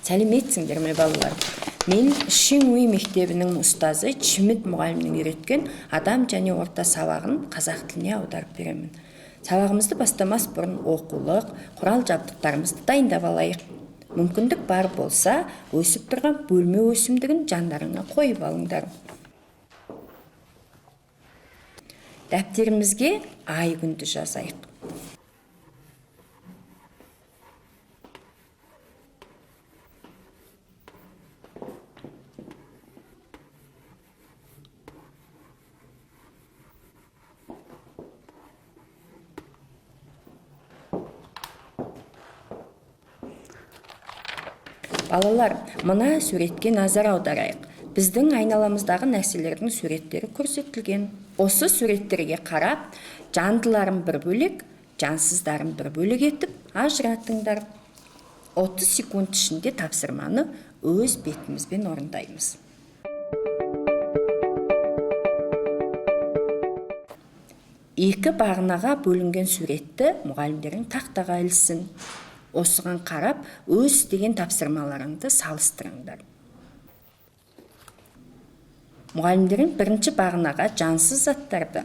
Сәлеметсіңдер ме балалар? Мен Шеңуей мектебінің ұстазы Чимит мұғалімнің үйреткен адам және орта сабағын қазақ тіліне аударып беремін. Сабағымызды бастамас бұрын оқулық, құрал жабдықтарымызды дайындап алайық. Мүмкіндік бар болса, өсіп тұрған бөлме өсімдігін жандарыңа қойып алыңдар. Дәптерімізге ай күнді жазайық. Балалар, мына суретке назар аударайық. Біздің айналамыздағы нәрселердің суреттері көрсетілген. Осы суреттерге қарап, жандыларын бір бөлек, жансыздарын бір бөлек етіп ажыратыңдар. 30 секунд ішінде тапсырманы өз бетімізбен орындаймыз. Екі бағынаға бөлінген суретті мұғалімдерің тақтаға ілсін. Осыған қарап, өз істеген тапсырмаларыңды салыстырыңдар. Мұғалімдерің бірінші бағынаға жансыз заттарды,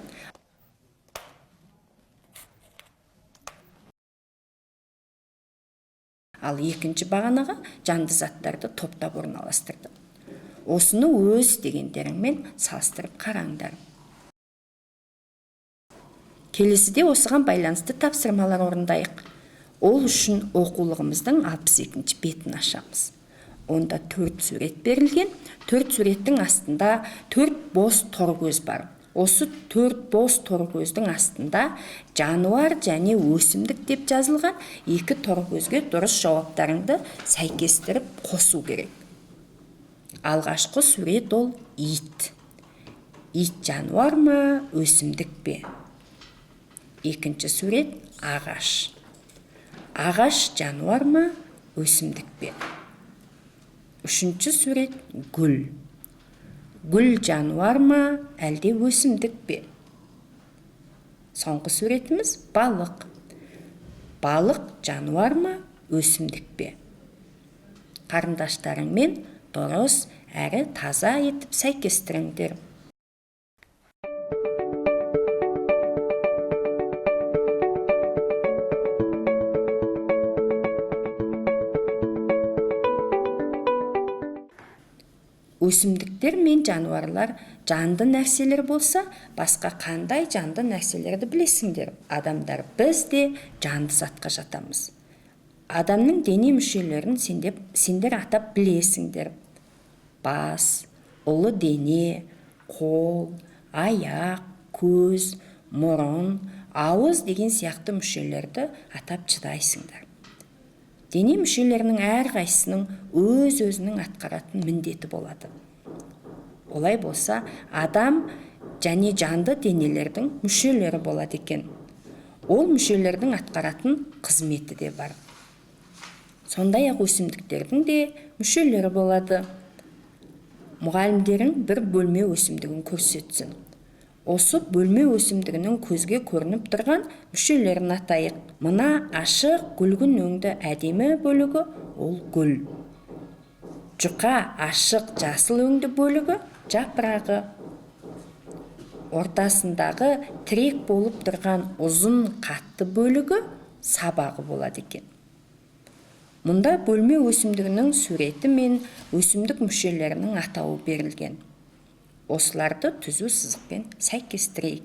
ал екінші бағынаға жанды заттарды топтап орналастырды. Осыны өз істегендеріңмен салыстырып қараңдар. Келесіде осыған байланысты тапсырмалар орындайық. Ол үшін оқулығымыздың 62-ші бетін ашамыз. Онда 4 сурет берілген. 4 суреттің астында 4 бос торкөз бар. Осы 4 бос торкөздің астында жануар және өсімдік деп жазылған 2 торкөзге дұрыс жауаптарыңды сәйкестіріп қосу керек. Алғашқы сурет ол ит. Ит жануар ма, өсімдік пе? Екінші сурет ағаш. Ағаш жануар ма, өсімдік пе? Үшінші сурет гүл. Гүл жануар ма, әлде өсімдік пе? Соңғы суретіміз балық. Балық жануар ма, өсімдік пе? Қарындаштарыңмен дұрыс әрі таза етіп сәйкестіріңдер. Өсімдіктер мен жануарлар жанды нәрселер болса, басқа қандай жанды нәрселерді білесіңдер? Адамдар біз де жанды затқа жатамыз. Адамның дене мүшелерін сендер атап білесіңдер. Бас, ұлы дене, қол, аяқ, көз, мұрын, ауыз деген сияқты мүшелерді атап шыдайсыңдар. Дене мүшелерінің әрқайсының өз-өзінің атқаратын міндеті болады. Олай болса, адам және жанды денелердің мүшелері болады екен. Ол мүшелердің атқаратын қызметі де бар. Сондай-ақ өсімдіктердің де мүшелері болады. Мұғалімдерің бір бөлме өсімдігін көрсетсін. Осы бөлме өсімдігінің көзге көрініп тұрған мүшелерін атайық. Мына ашық гүлгін өңді әдемі бөлігі ол гүл. Жұқа ашық жасыл өңді бөлігі жапырағы. Ортасындағы тірек болып тұрған ұзын қатты бөлігі сабағы болады екен. Мұнда бөлме өсімдігінің суреті мен өсімдік мүшелерінің атауы берілген. Осыларды түзу сызықпен сәйкестірейік.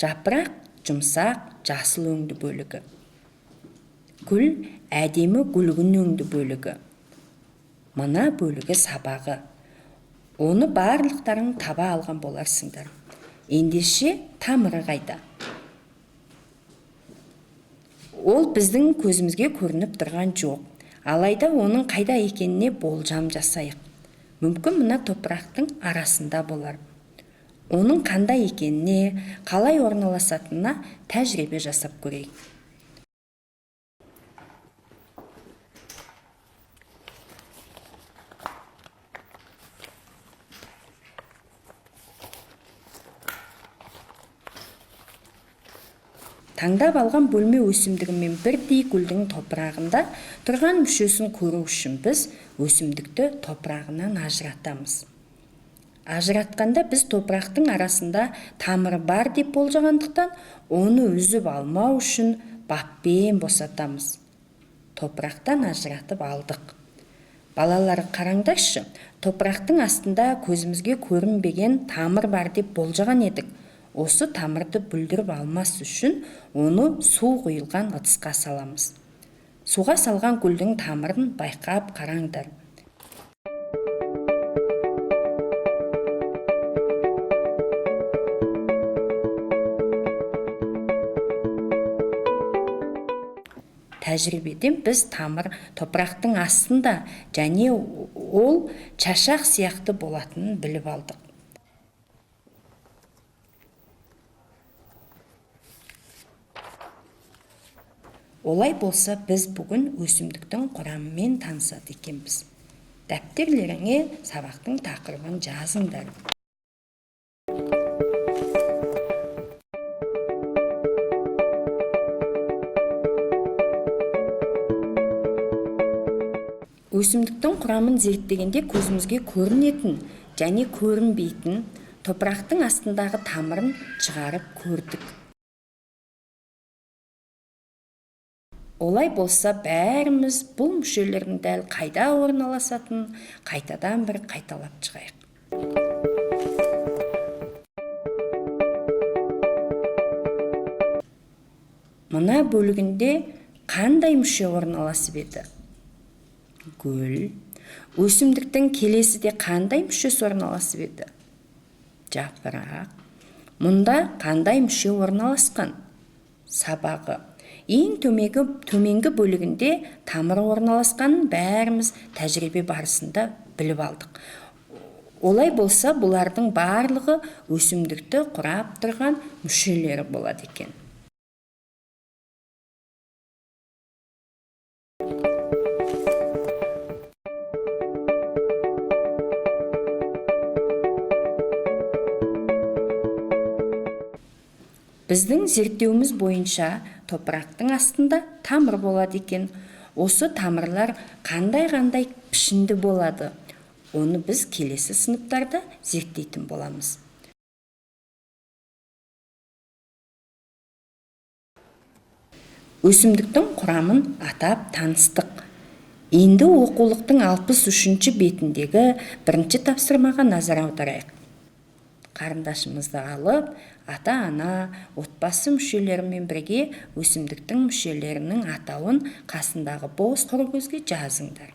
Жапырақ жұмсақ жасыл өңді бөлігі. Гүл әдемі гүлгін өңді бөлігі. Мына бөлігі сабағы. Оны барлықтарың таба алған боларсыңдар. Ендеше тамыры қайда? Ол біздің көзімізге көрініп тұрған жоқ. Алайда оның қайда екеніне болжам жасайық. Мүмкін мына топырақтың арасында болар. Оның қандай екеніне, қалай орналасатынына тәжірибе жасап көрейік. Таңдап алған бөлме өсімдігімен бірдей гүлдің топырағында тұрған мүшесін көру үшін біз өсімдікті топырағынан ажыратамыз. Ажыратқанда біз топырақтың арасында тамыры бар деп болжағандықтан, оны үзіп алмау үшін баппен босатамыз. Топырақтан ажыратып алдық. Балалар, қараңдаршы, топырақтың астында көзімізге көрінбеген тамыр бар деп болжаған едік. Осы тамырды бүлдіріп алмас үшін оны су құйылған ыдысқа саламыз. Суға салған гүлдің тамырын байқап қараңдар. Тәжірибеден біз тамыр топырақтың астында және ол шашақ сияқты болатынын біліп алдық. Олай болса, біз бүгін өсімдіктің құрамымен танысады екенбіз. Дәптерлеріңе сабақтың тақырыбын жазыңдар. Өсімдіктің құрамын зерттегенде көзімізге көрінетін және көрінбейтін топырақтың астындағы тамырын шығарып көрдік. Олай болса, бәріміз бұл мүшелердің дәл қайда орналасатынын қайтадан бір қайталап шығайық. Мына бөлігінде қандай мүше орналасып еді? Гүл. Өсімдіктің келесіде қандай мүшесі орналасып еді? Жапырақ. Мұнда қандай мүше орналасқан? Сабағы. Ең төменгі бөлігінде тамыры орналасқанын бәріміз тәжірибе барысында біліп алдық. Олай болса, бұлардың барлығы өсімдікті құрап тұрған мүшелері болады екен. Біздің зерттеуіміз бойынша топырақтың астында тамыр болады екен. Осы тамырлар қандай пішінді болады. Оны біз келесі сыныптарда зерттейтін боламыз. Өсімдіктің құрамын атап таныстық. Енді оқулықтың 63-ші бетіндегі бірінші тапсырмаға назар аударайық. Қарындашымызды алып, ата-ана, отбасы мүшелерімен бірге өсімдіктің мүшелерінің атауын қасындағы бос құр көзге жазыңдар.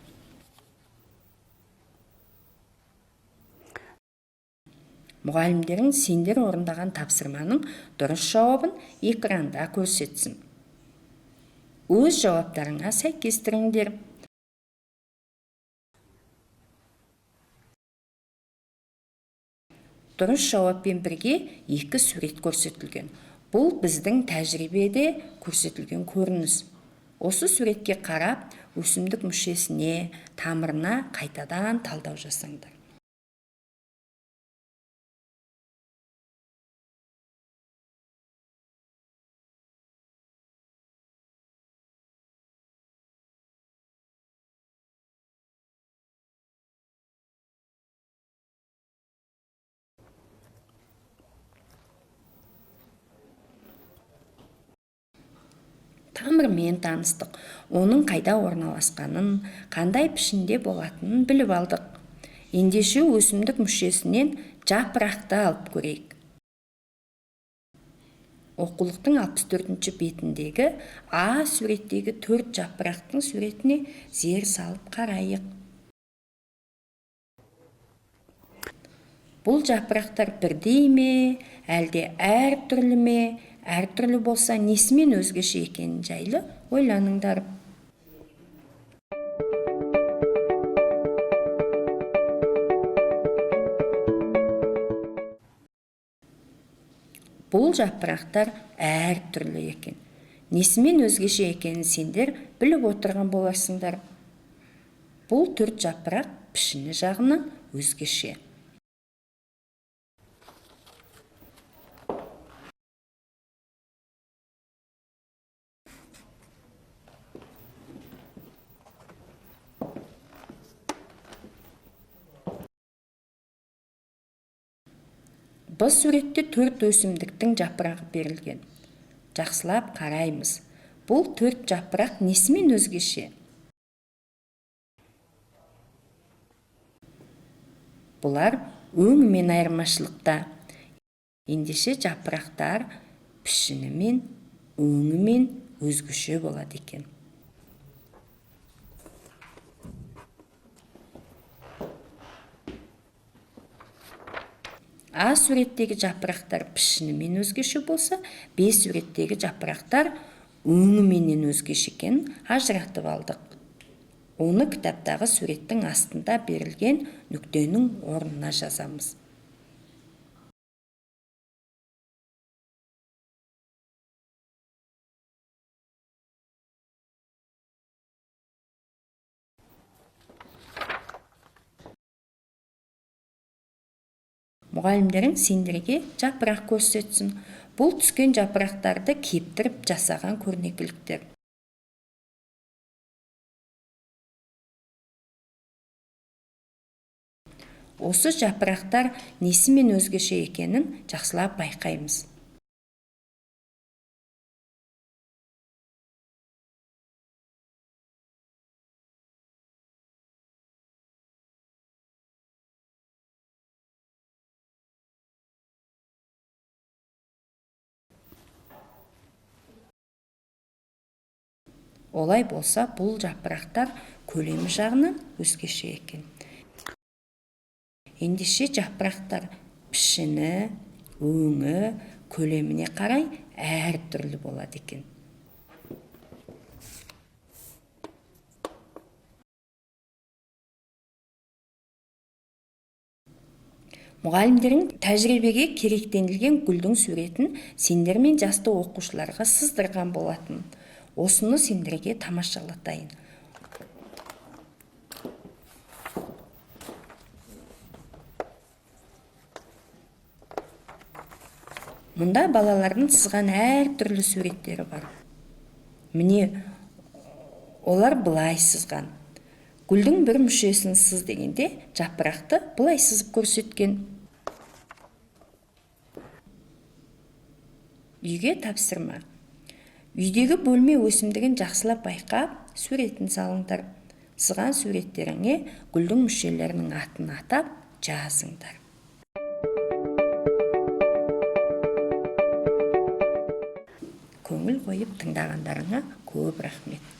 Мұғалімдерің сендер орындаған тапсырманың дұрыс жауабын экранда көрсетсін. Өз жауаптарыңа сәйкестіріңдер. Дұрыс жауаппен бірге 2 сурет көрсетілген. Бұл біздің тәжірибеде көрсетілген көрініс. Осы суретке қарап, өсімдік мүшесіне, тамырына қайтадан талдау жасаңдар. Тамырмен таныстық, оның қайда орналасқанын, қандай пішінде болатынын біліп алдық. Ендеше өсімдік мүшесінен жапырақты алып көрейік. Оқулықтың 64-ші бетіндегі А суреттегі 4 жапырақтың суретіне зер салып қарайық. Бұл жапырақтар бірдей ме, әлде әртүрлі ме? Әртүрлі болса, несімен өзгеше екенін жайлы ойланыңдар. Бұл жапырақтар әртүрлі екен. Несімен өзгеше екенін сендер біліп отырған боларсыңдар. Бұл 4 жапырақ пішіні жағынан өзгеше. Бұл суретте 4 өсімдіктің жапырағы берілген. Жақсылап қараймыз. Бұл 4 жапырақ несімен өзгеше? Бұлар өңімен айырмашылықта. Ендеше жапырақтар пішінімен, өңімен өзгеше болады екен. А суреттегі жапырақтар пішінімен өзгеше болса, Б суреттегі жапырақтар өңіменен өзгеше екенін ажыратып алдық. Оны кітаптағы суреттің астында берілген нүктенің орнына жазамыз. Мұғалімдерің сендерге жапырақ көрсетсін. Бұл түскен жапырақтарды кептіріп жасаған көрнекіліктер. Осы жапырақтар несімен өзгеше екенін жақсылап байқаймыз. Олай болса, бұл жапырақтар көлемі жағынан өзгеше екен. Ендеше жапырақтар пішіні, өңі, көлеміне қарай әр түрлі болады екен. Мұғалімдерің тәжірибеге керектенілген гүлдің суретін сендер мен жасты оқушыларға сыздырған болатын. Осыны сендерге тамашалатайын. Мұнда балалардың сызған әр түрлі суреттері бар. Міне, олар бұлай сызған. Гүлдің бір мүшесін сыз дегенде, жапырақты бұлай сызып көрсеткен. Үйге тапсырма. Үйдегі бөлме өсімдігін жақсылап байқап, суретін салыңдар. Сызған суреттеріңе гүлдің мүшелерінің атын атап жазыңдар. Көңіл қойып тыңдағандарыңа көп рахмет.